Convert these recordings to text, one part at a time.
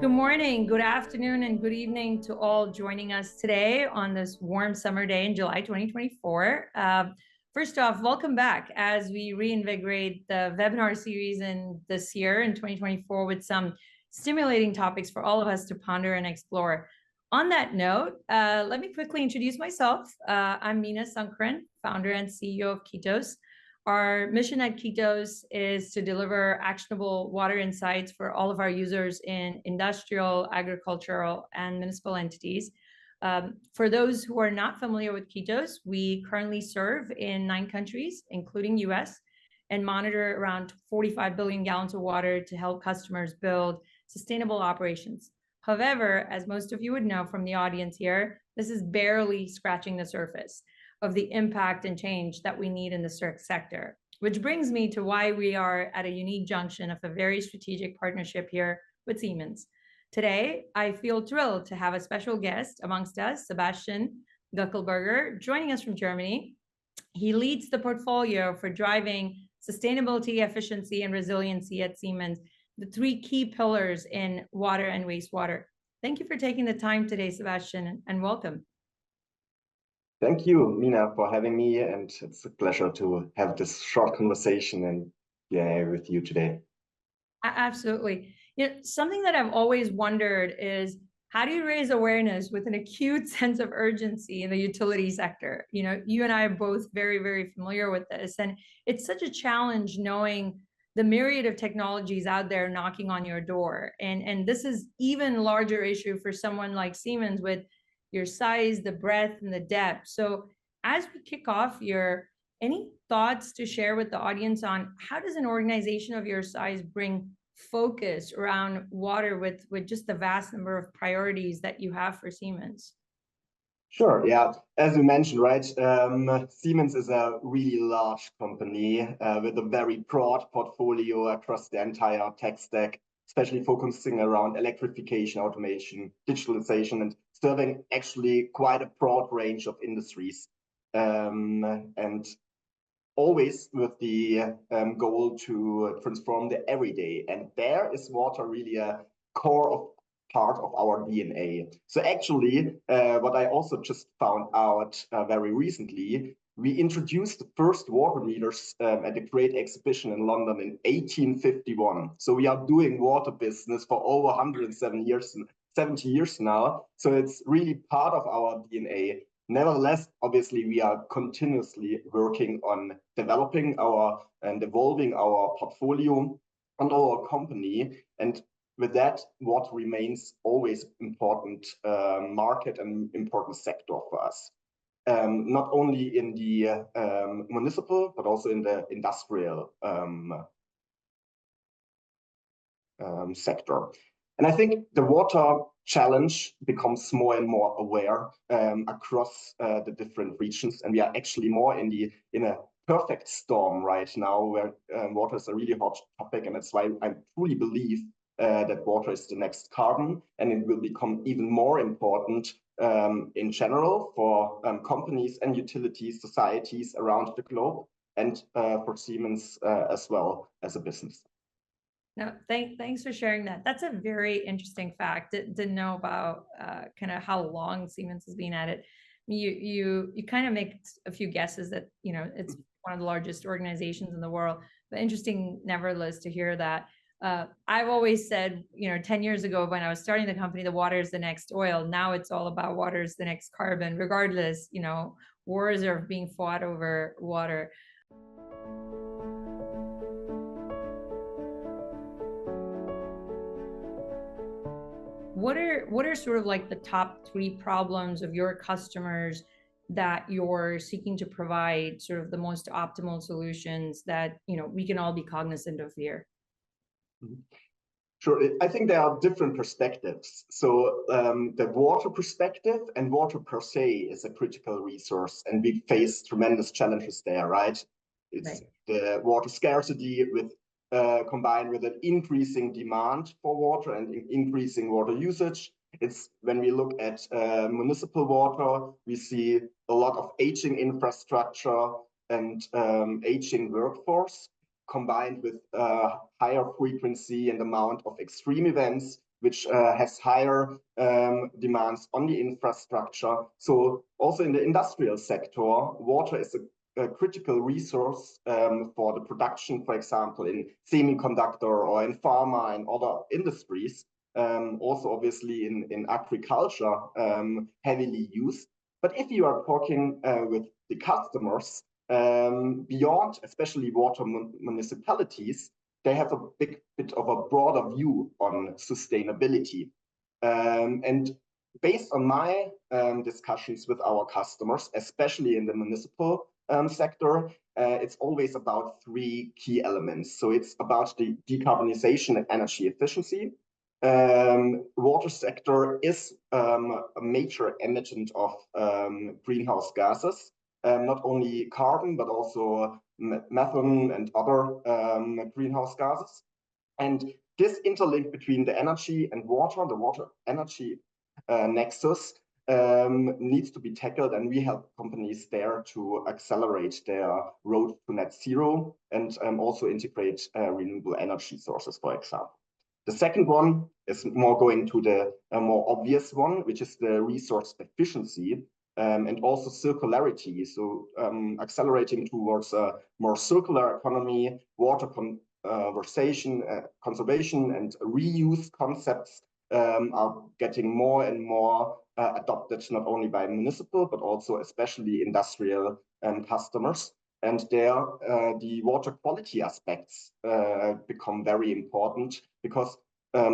Good morning, good afternoon, and good evening to all joining us today on this warm summer day in July 2024. First off, welcome back as we reinvigorate the webinar series in this year in 2024 with some stimulating topics for all of us to ponder and explore. On that note, let me quickly introduce myself. I'm Meena Sankaran, founder and CEO of KETOS. Our mission at KETOS is to deliver actionable water insights for all of our users in industrial, agricultural, and municipal entities. For those who are not familiar with KETOS, we currently serve in 9 countries, including US, and monitor around 45 billion gallons of water to help customers build sustainable operations. However, as most of you would know from the audience here, this is barely scratching the surface of the impact and change that we need in the sector, which brings me to why we are at a unique junction of a very strategic partnership here with Siemens. Today, I feel thrilled to have a special guest amongst us, Sebastian Guckelberger, joining us from Germany. He leads the portfolio for driving sustainability, efficiency, and resiliency at Siemens, the 3 key pillars in water and wastewater. Thank you for taking the time today, Sebastian, and welcome. Thank you, Meena, for having me, and it's a pleasure to have this short conversation and with you today. Absolutely. Something that I've always wondered is, how do you raise awareness with an acute sense of urgency in the utility sector? You and I are both very, very familiar with this, and it's such a challenge knowing the myriad of technologies out there knocking on your door. And this is even larger issue for someone like Siemens with your size, the breadth, and the depth. So as we kick off here, any thoughts to share with the audience on how does an organization of your size bring focus around water with just the vast number of priorities that you have for Siemens? Sure, yeah. As you mentioned, right, Siemens is a really large company with a very broad portfolio across the entire tech stack, especially focusing around electrification, automation, digitalization, and serving actually quite a broad range of industries. And always with the goal to transform the everyday. And there is water really a core part of our DNA. So actually, what I also just found out very recently, we introduced the first water meters at the Great Exhibition in London in 1851. So we are doing water business for over 107 years, 70 years now. So it's really part of our DNA. Nevertheless, obviously, we are continuously working on developing and evolving our portfolio and our company. And with that, what remains always important market and important sector for us. Not only in the municipal, but also in the industrial sector. And I think the water challenge becomes more and more aware across the different regions. And we are actually more in a perfect storm right now where water is a really hot topic. And that's why I truly believe that water is the next carbon, and it will become even more important in general for companies and utilities, societies around the globe, and for Siemens as well as a business. No, thanks for sharing that. That's a very interesting fact. Didn't know about kind of how long Siemens has been at it. You kind of make a few guesses that it's one of the largest organizations in the world, but interesting nevertheless to hear that. I've always said, 10 years ago when I was starting the company, the water is the next oil. Now it's all about water is the next carbon. Regardless, wars are being fought over water. What are sort of like the top 3 problems of your customers that you're seeking to provide sort of the most optimal solutions that we can all be cognizant of here? Sure. I think there are different perspectives. So the water perspective, and water per se is a critical resource, and we face tremendous challenges there, right? It's the water scarcity combined with an increasing demand for water and increasing water usage. It's when we look at municipal water, we see a lot of aging infrastructure and aging workforce, combined with higher frequency and amount of extreme events, which has higher demands on the infrastructure. So also in the industrial sector, water is a critical resource for the production, for example, in semiconductor or in pharma and other industries. Also obviously in agriculture, heavily used. But if you are talking with the customers, beyond especially water municipalities, they have a bit of a broader view on sustainability. And based on my discussions with our customers, especially in the municipal sector, it's always about three key elements. So it's about the decarbonization and energy efficiency. Water sector is a major emittent of greenhouse gases, not only carbon, but also methane and other greenhouse gases. And this interlink between the energy and water, the water energy nexus, needs to be tackled, and we help companies there to accelerate their road to net zero and also integrate renewable energy sources, for example. The second one is more going to the more obvious one, which is the resource efficiency and also circularity. So accelerating towards a more circular economy, water conservation and reuse concepts are getting more and more adopted, not only by municipal, but also especially industrial customers. And there, the water quality aspects become very important because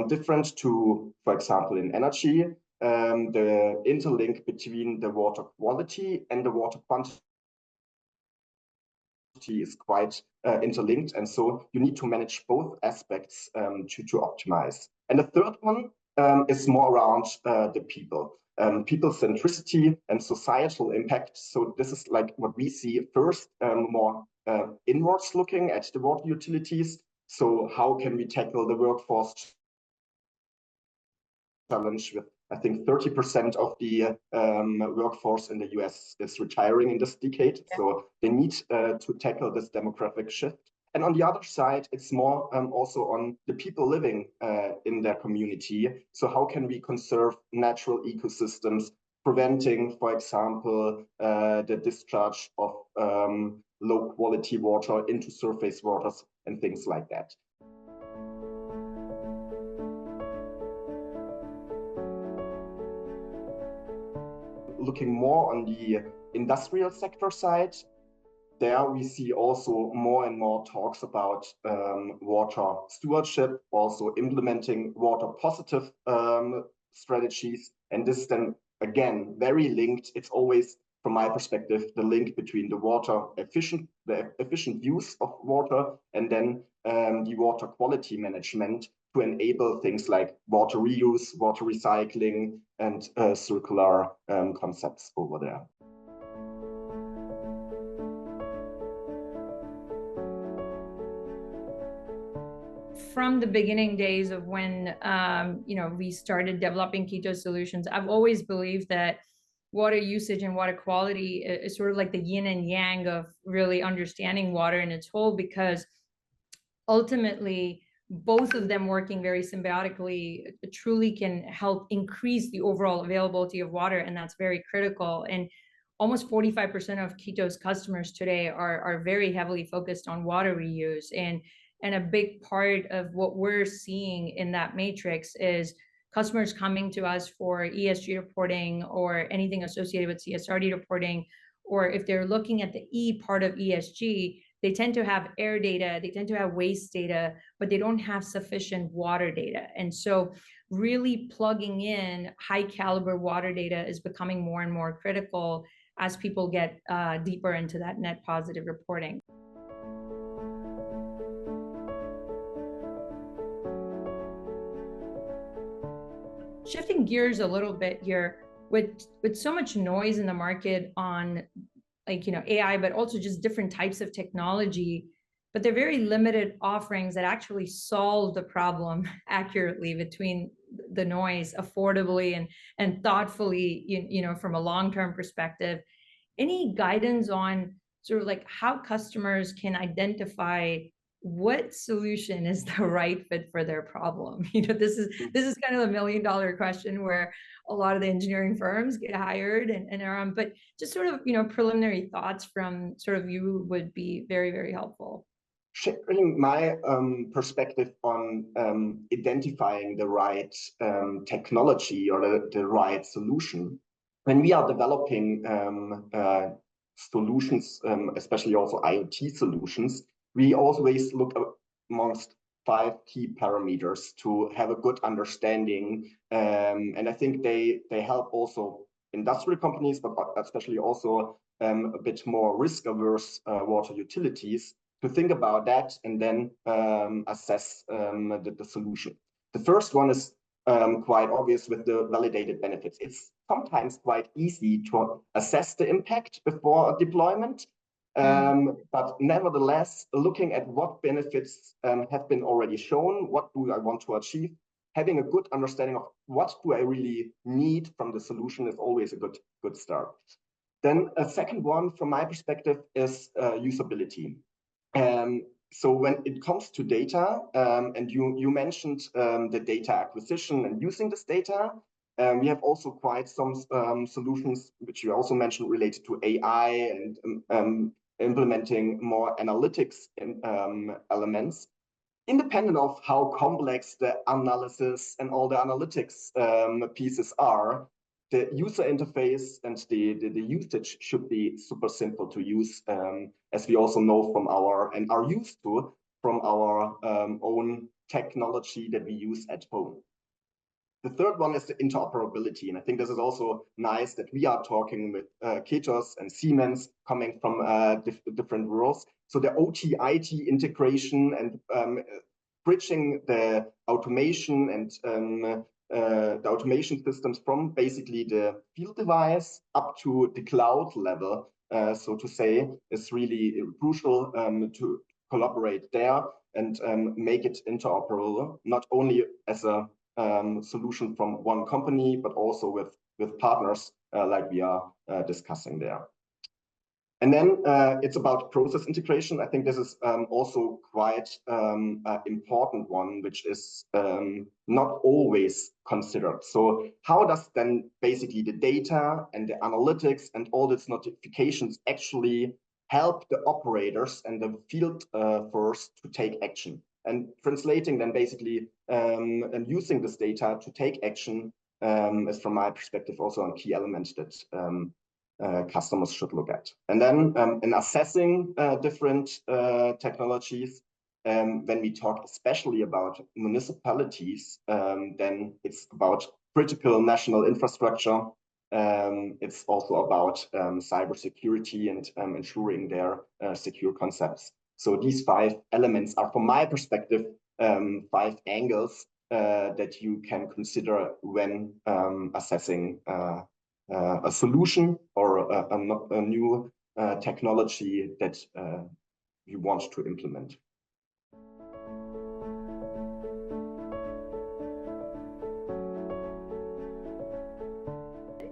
different to, for example, in energy, the interlink between the water quality and the water quantity is quite interlinked. And so you need to manage both aspects to optimize. And the third one is more around the people. People centricity and societal impact. So this is like what we see first, more inwards looking at the water utilities. So how can we tackle the workforce challenge with, I think 30% of the workforce in the US is retiring in this decade. Yeah. So they need to tackle this demographic shift. And on the other side, it's more also on the people living in their community. So how can we conserve natural ecosystems, preventing, for example, the discharge of low quality water into surface waters and things like that. Looking more on the industrial sector side, there we see also more and more talks about water stewardship, also implementing water positive strategies. And this is then again very linked. It's always, from my perspective, the link between the efficient use of water and then the water quality management to enable things like water reuse, water recycling, and circular concepts over there. From the beginning days of when we started developing KETOS solutions, I've always believed that water usage and water quality is sort of like the yin and yang of really understanding water in its whole, because ultimately both of them working very symbiotically truly can help increase the overall availability of water, and that's very critical. And almost 45% of KETOS customers today are very heavily focused on water reuse, and a big part of what we're seeing in that matrix is customers coming to us for ESG reporting or anything associated with CSRD reporting, or if they're looking at the E part of ESG, they tend to have air data, they tend to have waste data, but they don't have sufficient water data. And so really plugging in high caliber water data is becoming more and more critical as people get deeper into that net positive reporting. Shifting gears a little bit here, with so much noise in the market on AI, but also just different types of technology, but they're very limited offerings that actually solve the problem accurately between the noise, affordably and thoughtfully, from a long-term perspective. Any guidance on sort of like how customers can identify what solution is the right fit for their problem? This is kind of a $1 million question where a lot of the engineering firms get hired and are on, but just sort of, preliminary thoughts from sort of you would be very, very helpful. Sharing my perspective on identifying the right technology or the right solution. When we are developing solutions, especially also IoT solutions, we always look amongst 5 key parameters to have a good understanding. And I think they help also industrial companies, but especially also a bit more risk-averse water utilities to think about that and then assess the solution. The first one is quite obvious with the validated benefits. It's sometimes quite easy to assess the impact before deployment, but nevertheless, looking at what benefits have been already shown, what do I want to achieve, having a good understanding of what do I really need from the solution is always a good start. Then a second one, from my perspective, is usability. So when it comes to data, and you mentioned the data acquisition and using this data, we have also quite some solutions, which you also mentioned, related to AI and implementing more analytics elements. Independent of how complex the analysis and all the analytics pieces are, the user interface and the usage should be super simple to use, as we also know from and are used to from our own technology that we use at home. The third one is the interoperability, and I think this is also nice that we are talking with KETOS and Siemens coming from different worlds. So the OT-IT integration and bridging the automation and the automation systems from basically the field device up to the cloud level, so to say, is really crucial to collaborate there and make it interoperable, not only as a solution from one company, but also with partners like we are discussing there. And then it's about process integration. I think this is also quite an important one, which is not always considered. So how does then basically the data and the analytics and all these notifications actually help the operators and the field force to take action? And translating then basically and using this data to take action is, from my perspective, also a key element that customers should look at. And then in assessing different technologies, when we talk especially about municipalities, then it's about critical national infrastructure. It's also about cybersecurity and ensuring their secure concepts. So these 5 elements are, from my perspective, 5 angles that you can consider when assessing a solution or a new technology that you want to implement.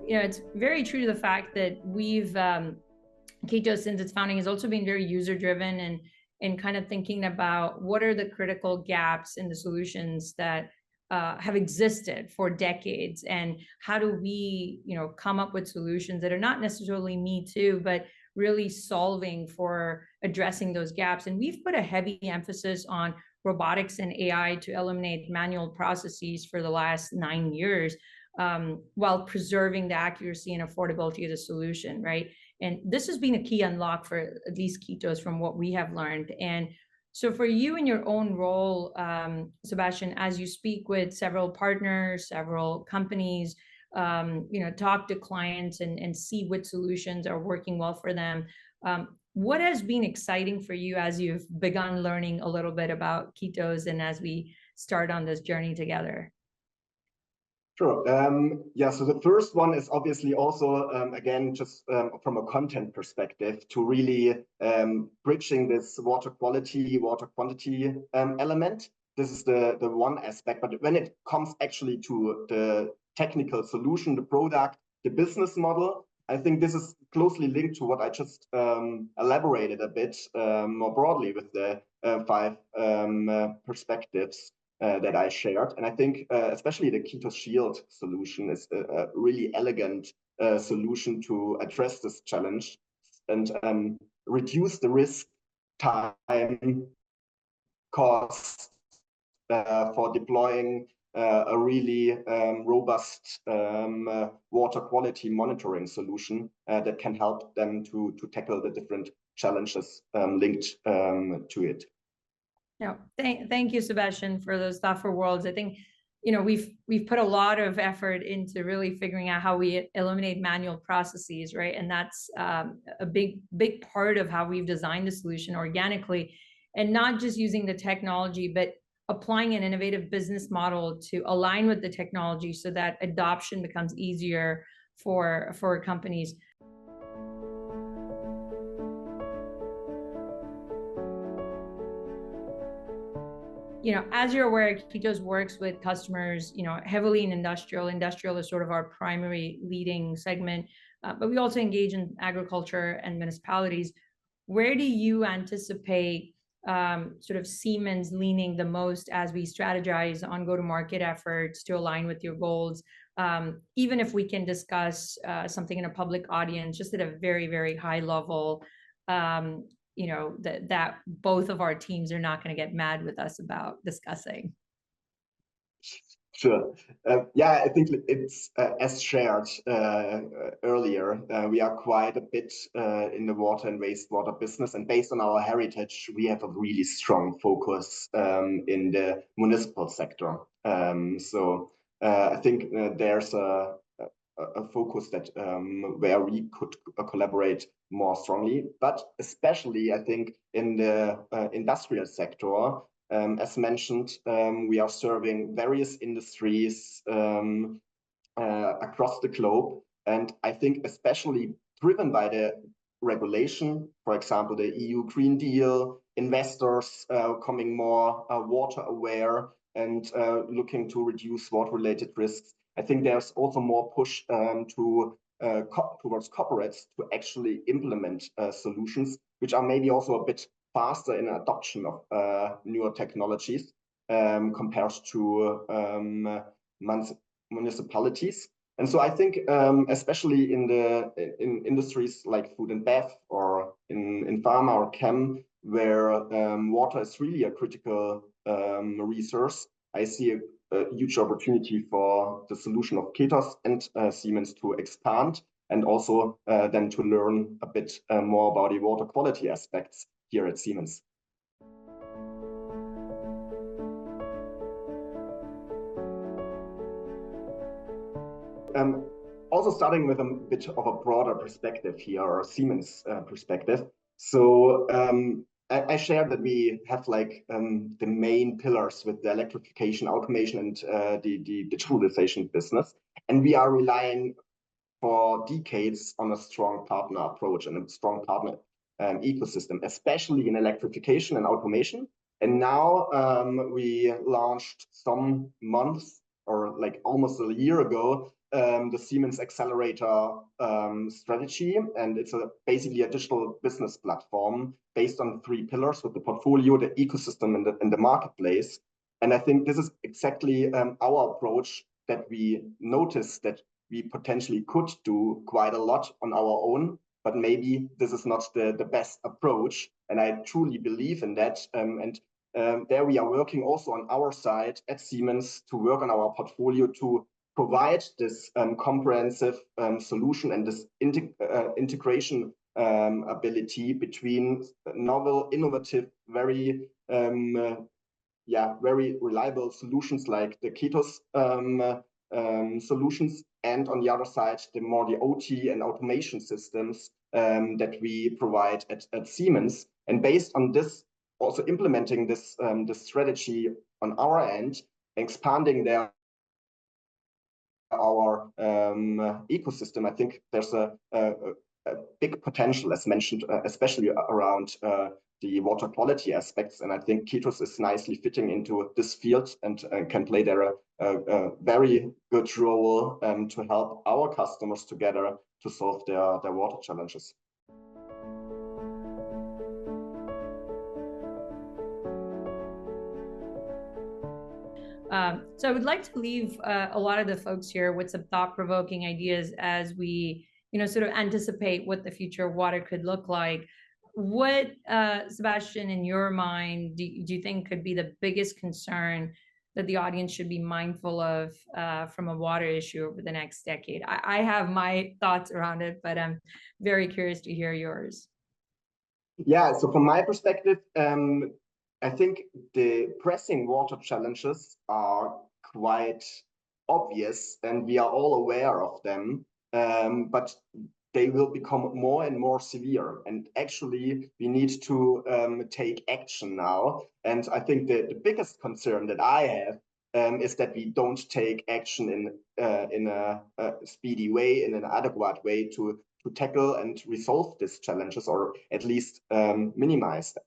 It's very true to the fact that we've KETOS, since its founding, has also been very user-driven and kind of thinking about what are the critical gaps in the solutions that have existed for decades, and how do we, come up with solutions that are not necessarily me too, but really solving for addressing those gaps. And we've put a heavy emphasis on robotics and AI to eliminate manual processes for the last 9 years, while preserving the accuracy and affordability of the solution, right? And this has been a key unlock for these KETOS from what we have learned. And so for you in your own role, Sebastian, as you speak with several partners, several companies, talk to clients and see which solutions are working well for them, what has been exciting for you as you've begun learning a little bit about KETOS and as we start on this journey together? Sure. Yeah, so the first one is obviously also, again, just from a content perspective, to really bridging this water quality, water quantity element. This is the one aspect. But when it comes actually to the technical solution, the product, the business model, I think this is closely linked to what I just elaborated a bit more broadly with the 5 perspectives that I shared. And I think especially the KETOS Shield solution is a really elegant solution to address this challenge and reduce the risk, time, cost for deploying a really robust water quality monitoring solution that can help them to tackle the different challenges linked to it. No, thank you, Sebastian, for those thoughtful words. I think, you know, we've put a lot of effort into really figuring out how we eliminate manual processes, right? And that's a big part of how we've designed the solution organically, and not just using the technology, but applying an innovative business model to align with the technology so that adoption becomes easier for companies. You know, as you're aware, KETOS works with customers, you know, heavily in industrial. Industrial is sort of our primary leading segment, but we also engage in agriculture and municipalities. Where do you anticipate sort of Siemens leaning the most as we strategize on go-to-market efforts to align with your goals? Even if we can discuss something in a public audience, just at a very, very high level, you know, that both of our teams are not going to get mad with us about discussing. Sure. Yeah, I think it's as shared earlier, we are quite a bit in the water and wastewater business, and based on our heritage, we have a really strong focus in the municipal sector. So I think there's a focus that where we could collaborate more strongly, but especially I think in the industrial sector. As mentioned, we are serving various industries across the globe, and I think especially driven by the regulation, for example, the EU Green Deal, investors coming more water aware and looking to reduce water-related risks. I think there's also more push towards corporates to actually implement solutions, which are maybe also a bit faster in adoption of newer technologies compared to municipalities. And so I think especially in industries like food and bev, or in pharma or chem, where water is really a critical resource, I see a huge opportunity for the solution of KETOS and Siemens to expand, and also then to learn a bit more about the water quality aspects here at Siemens. Also starting with a bit of a broader perspective here, or Siemens perspective. So I shared that we have like the main pillars with the electrification, automation, and the digitalization business. And we are relying for decades on a strong partner approach and a strong partner ecosystem, especially in electrification and automation. And now we launched some months, or like almost a year ago, the Siemens Accelerator strategy. And it's basically a digital business platform based on 3 pillars, with the portfolio, the ecosystem, and the marketplace. And I think this is exactly our approach, that we noticed that we potentially could do quite a lot on our own, but maybe this is not the best approach. And I truly believe in that. There we are working also on our side at Siemens to work on our portfolio to provide this comprehensive solution and this integration ability between novel, innovative, very reliable solutions like the KETOS solutions, and on the other side, the OT and automation systems that we provide at Siemens. And based on this, also implementing this strategy on our end, expanding our ecosystem, I think there's a big potential, as mentioned, especially around the water quality aspects. And I think KETOS is nicely fitting into this field and can play there a very good role to help our customers together to solve their water challenges. So I would like to leave a lot of the folks here with some thought-provoking ideas as we, sort of anticipate what the future of water could look like. What, Sebastian, in your mind, do you think could be the biggest concern that the audience should be mindful of from a water issue over the next decade? I have my thoughts around it, but I'm very curious to hear yours. Yeah, so from my perspective, I think the pressing water challenges are quite obvious and we are all aware of them, but they will become more and more severe. And actually, we need to take action now. And I think the biggest concern that I have is that we don't take action in a speedy way, in an adequate way to tackle and resolve these challenges, or at least minimize them.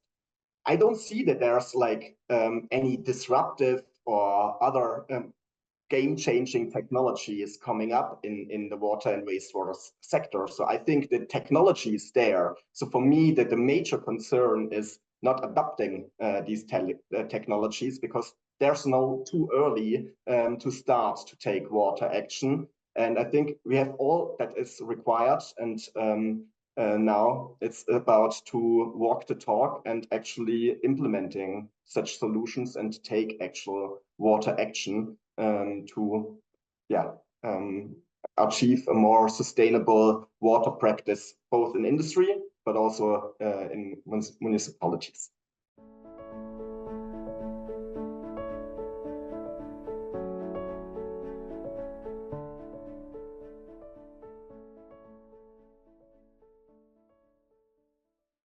I don't see that there's like any disruptive or other game-changing technology is coming up in the water and wastewater sector. So I think the technology is there. So for me, that the major concern is not adopting these technologies, because there's no too early to start to take water action. And I think we have all that is required. And now it's about to walk the talk and actually implementing such solutions and take actual water action to achieve a more sustainable water practice, both in industry, but also in municipalities.